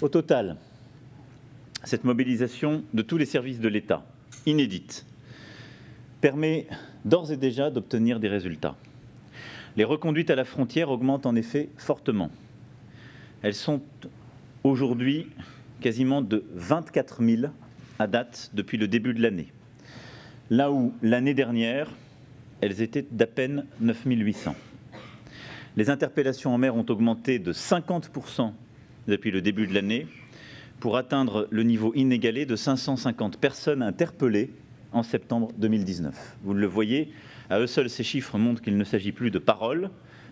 Au total, cette mobilisation de tous les services de l'État, inédite, permet d'ores et déjà d'obtenir des résultats. Les reconduites à la frontière augmentent en effet fortement. Elles sont aujourd'hui quasiment de 24 000 à date depuis le début de l'année, là où l'année dernière, elles étaient d'à peine 9 800. Les interpellations en mer ont augmenté de 50% depuis le début de l'année, pour atteindre le niveau inégalé de 550 personnes interpellées en septembre 2019. Vous le voyez, à eux seuls, ces chiffres montrent qu'il ne s'agit plus de paroles,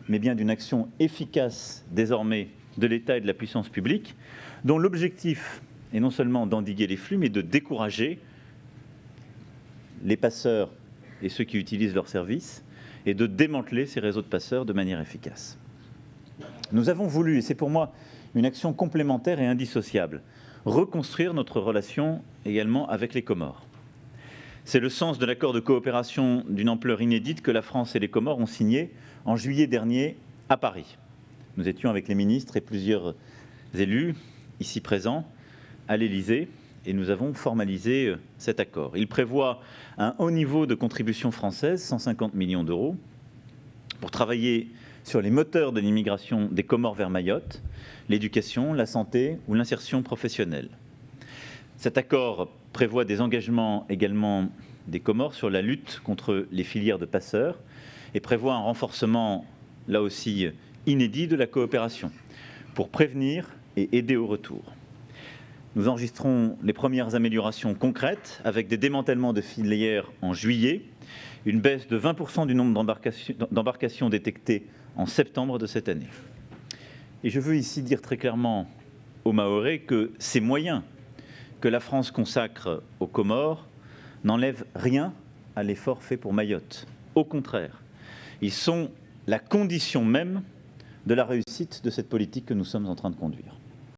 mais bien d'une action efficace désormais de l'État et de la puissance publique, dont l'objectif est non seulement d'endiguer les flux, mais de décourager les passeurs et ceux qui utilisent leurs services, et de démanteler ces réseaux de passeurs de manière efficace. Nous avons voulu, et c'est pour moi une action complémentaire et indissociable, reconstruire notre relation également avec les Comores. C'est le sens de l'accord de coopération d'une ampleur inédite que la France et les Comores ont signé en juillet dernier à Paris. Nous étions avec les ministres et plusieurs élus ici présents à l'Élysée et nous avons formalisé cet accord. Il prévoit un haut niveau de contribution française, 150 millions d'euros, pour travailler sur les moteurs de l'immigration des Comores vers Mayotte, l'éducation, la santé ou l'insertion professionnelle. Cet accord prévoit des engagements également des Comores sur la lutte contre les filières de passeurs et prévoit un renforcement, là aussi inédit, de la coopération pour prévenir et aider au retour. Nous enregistrons les premières améliorations concrètes avec des démantèlements de filières en juillet, une baisse de 20% du nombre d'embarcations détectées en septembre de cette année. Et je veux ici dire très clairement aux Mahorais que ces moyens que la France consacre aux Comores n'enlèvent rien à l'effort fait pour Mayotte. Au contraire, ils sont la condition même de la réussite de cette politique que nous sommes en train de conduire.